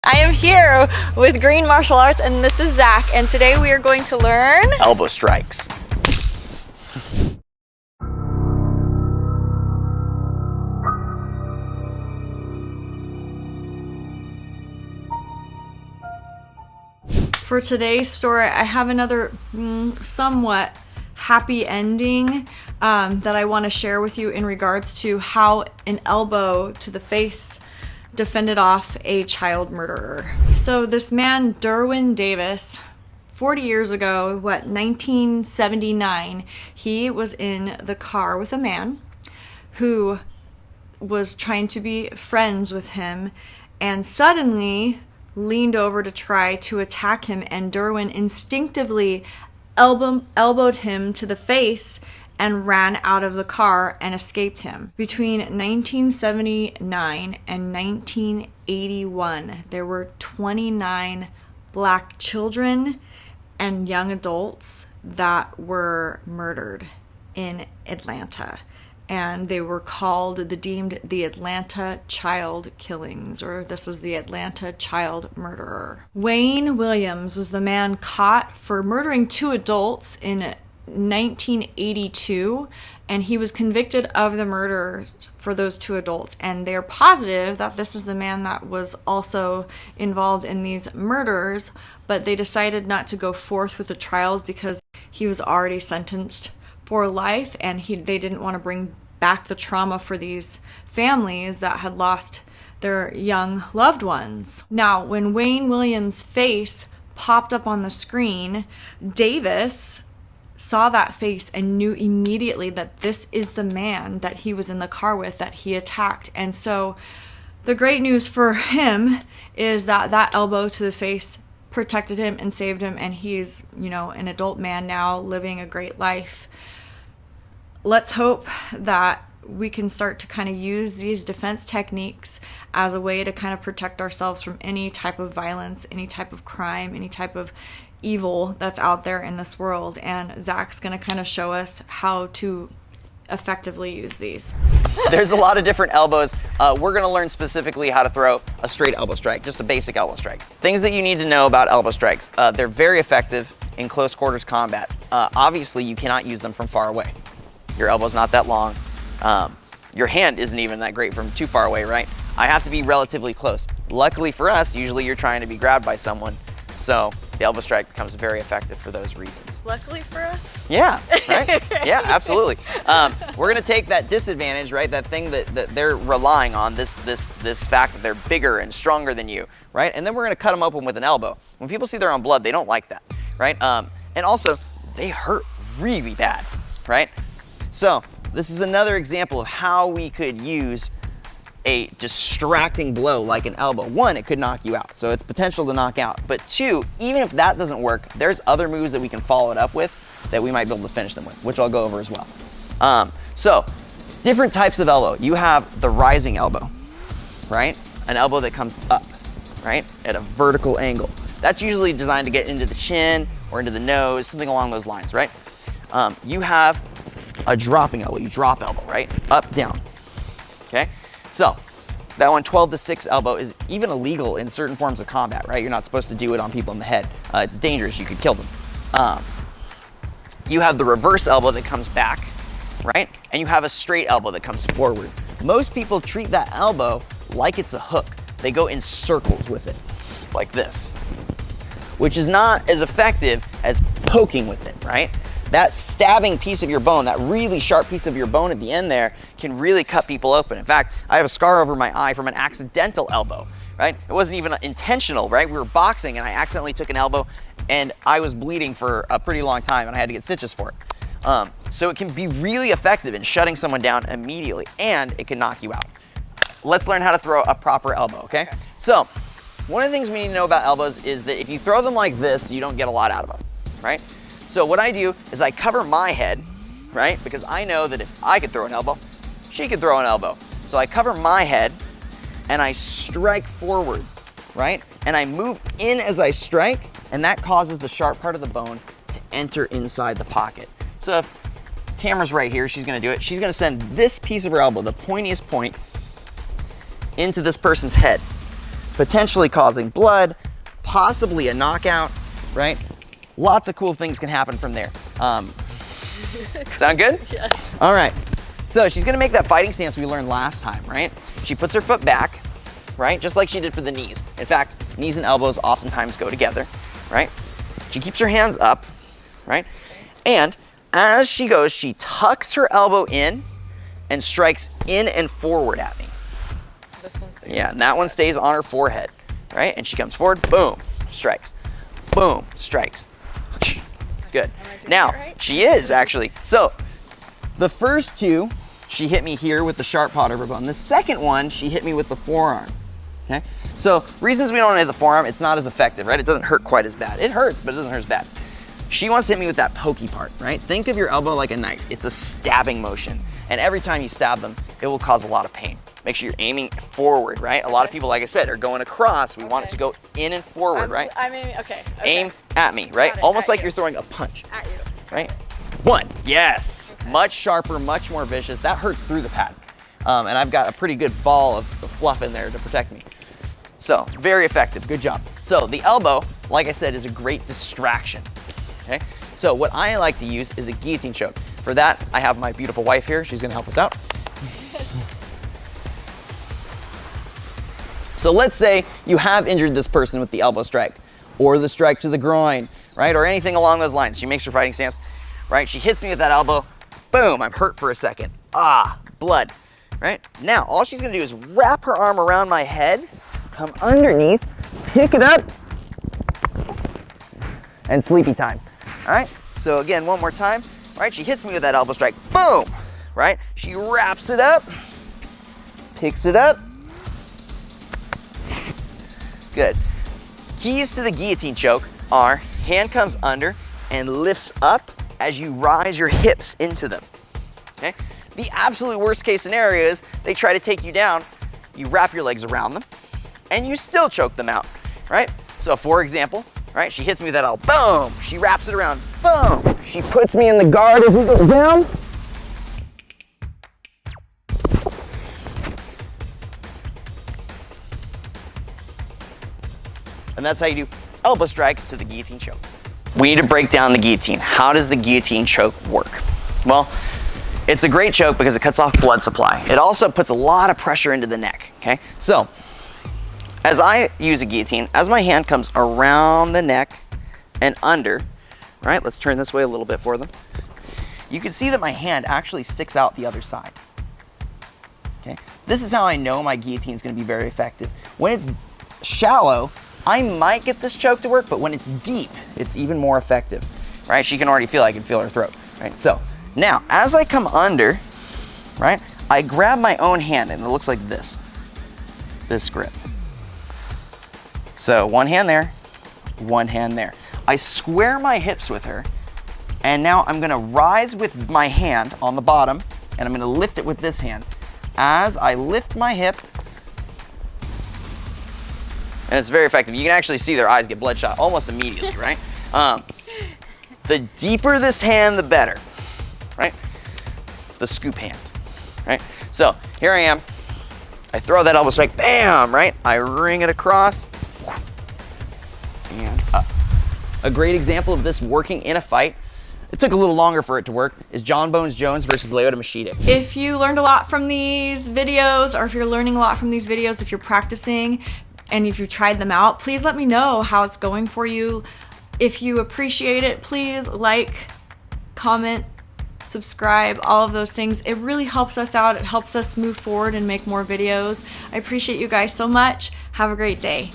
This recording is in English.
I am here with Green Martial Arts, and this is Zach, and today we are going to learn elbow strikes. For today's story, I have another somewhat happy ending that I want to share with you in regards to how an elbow to the face defended off a child murderer. So this man, Derwin Davis, 40 years ago, 1979, he was in the car with a man who was trying to be friends with him and suddenly leaned over to try to attack him, and Derwin instinctively elbowed him to the face and ran out of the car and escaped him. Between 1979 and 1981, there were 29 black children and young adults that were murdered in Atlanta. And they were deemed the Atlanta child killings, or this was the Atlanta child murderer. Wayne Williams was the man caught for murdering 2 adults in 1982, and he was convicted of the murders for those 2 adults, and they're positive that this is the man that was also involved in these murders, but they decided not to go forth with the trials because he was already sentenced for life, and they didn't want to bring back the trauma for these families that had lost their young loved ones. Now, when Wayne Williams' face popped up on the screen, Davis saw that face and knew immediately that this is the man that he was in the car with that he attacked. And so the great news for him is that that elbow to the face protected him and saved him, and he's, an adult man now living a great life. Let's hope that we can start to kind of use these defense techniques as a way to kind of protect ourselves from any type of violence, any type of crime, any type of evil that's out there in this world. And Zach's going to kind of show us how to effectively use these. There's a lot of different elbows. We're going to learn specifically how to throw a straight elbow strike, just a basic elbow strike. Things that you need to know about elbow strikes. They're very effective in close quarters combat. Obviously, you cannot use them from far away. Your elbow's not that long. Your hand isn't even that great from too far away, right? I have to be relatively close. Luckily for us, usually you're trying to be grabbed by someone, so the elbow strike becomes very effective for those reasons. Luckily for us? Yeah, right? Yeah, absolutely. We're gonna take that disadvantage, right? That thing that they're relying on, this fact that they're bigger and stronger than you, right? And then we're gonna cut them open with an elbow. When people see their own blood, they don't like that, right? And also, they hurt really bad, right? So this is another example of how we could use a distracting blow like an elbow. 1, it could knock you out, so it's potential to knock out. But 2, even if that doesn't work, there's other moves that we can follow it up with that we might be able to finish them with, which I'll go over as well. So different types of elbow. You have the rising elbow, right? An elbow that comes up, right? At a vertical angle. That's usually designed to get into the chin or into the nose, something along those lines, right? You have a dropping elbow. You drop elbow, right? Up, down. Okay? So that one, 12-6 elbow, is even illegal in certain forms of combat, right? You're not supposed to do it on people in the head. It's dangerous. You could kill them. You have the reverse elbow that comes back, right? And you have a straight elbow that comes forward. Most people treat that elbow like it's a hook. They go in circles with it, like this, which is not as effective as poking with it, right? That stabbing piece of your bone, that really sharp piece of your bone at the end there, can really cut people open. In fact, I have a scar over my eye from an accidental elbow, right? It wasn't even intentional, right? We were boxing and I accidentally took an elbow and I was bleeding for a pretty long time and I had to get stitches for it. So it can be really effective in shutting someone down immediately, and it can knock you out. Let's learn how to throw a proper elbow, okay? So one of the things we need to know about elbows is that if you throw them like this, you don't get a lot out of them, right? So what I do is I cover my head, right? Because I know that if I could throw an elbow, she could throw an elbow. So I cover my head and I strike forward, right? And I move in as I strike, and that causes the sharp part of the bone to enter inside the pocket. So if Tamara's right here, she's gonna do it. She's gonna send this piece of her elbow, the pointiest point, into this person's head. potentially causing blood, possibly a knockout, right? Lots of cool things can happen from there. Sound good? Yes. All right. So she's gonna make that fighting stance we learned last time, right? She puts her foot back, right? Just like she did for the knees. In fact, knees and elbows oftentimes go together, right? She keeps her hands up, right? And as she goes, she tucks her elbow in and strikes in and forward at me. This one stays. Yeah, and that one stays on her forehead, right? And she comes forward, boom, strikes. Boom, strikes. Good. Now, right? she is actually. So, the first two, she hit me here with the sharp part of her bone. The second one, she hit me with the forearm. Okay? So, reasons we don't want to hit the forearm, it's not as effective, right? It doesn't hurt quite as bad. It hurts, but it doesn't hurt as bad. She wants to hit me with that pokey part, right? Think of your elbow like a knife. It's a stabbing motion. And every time you stab them, it will cause a lot of pain. Make sure you're aiming forward, right? A lot of people, like I said, are going across. We want it to go in and forward, right? I'm aiming, okay. Aim at me, right? Almost like you. you're throwing a punch, At you. right? One, yes. Okay. Much sharper, much more vicious. That hurts through the pad. And I've got a pretty good ball of fluff in there to protect me. So, very effective, good job. So the elbow, like I said, is a great distraction, okay? So what I like to use is a guillotine choke. For that, I have my beautiful wife here. She's gonna help us out. So let's say you have injured this person with the elbow strike or the strike to the groin, right? Or anything along those lines. She makes her fighting stance, right? She hits me with that elbow, boom, I'm hurt for a second. Ah, blood, right? Now, all she's gonna do is wrap her arm around my head, come underneath, pick it up, and sleepy time, all right? So again, one more time, right? She hits me with that elbow strike, boom, right? She wraps it up, picks it up. Good. Keys to the guillotine choke are hand comes under and lifts up as you rise your hips into them, okay? The absolute worst case scenario is they try to take you down, you wrap your legs around them, and you still choke them out, right? So for example, right, she hits me with that elbow, boom, she wraps it around, boom, she puts me in the guard as we go down. And that's how you do elbow strikes to the guillotine choke. We need to break down the guillotine. How does the guillotine choke work? Well, it's a great choke because it cuts off blood supply. It also puts a lot of pressure into the neck, okay? So, as I use a guillotine, as my hand comes around the neck and under, right? Let's turn this way a little bit for them. You can see that my hand actually sticks out the other side, okay? This is how I know my guillotine is gonna be very effective. When it's shallow, I might get this choke to work, but when it's deep, it's even more effective, right? She can already feel, I can feel her throat, right? So now, as I come under, right, I grab my own hand and it looks like this grip. So one hand there, one hand there. I square my hips with her, and now I'm gonna rise with my hand on the bottom, and I'm gonna lift it with this hand. As I lift my hip, and it's very effective. You can actually see their eyes get bloodshot almost immediately, right? The deeper this hand, the better, right? The scoop hand, right? So here I am. I throw that elbow strike, bam, right? I ring it across, and up. A great example of this working in a fight, it took a little longer for it to work, is John Bones Jones versus Lyoto Machida. If you learned a lot from these videos, or if you're learning a lot from these videos, if you're practicing, and if you've tried them out, please let me know how it's going for you. If you appreciate it, please like, comment, subscribe, all of those things. It really helps us out. It helps us move forward and make more videos. I appreciate you guys so much. Have a great day.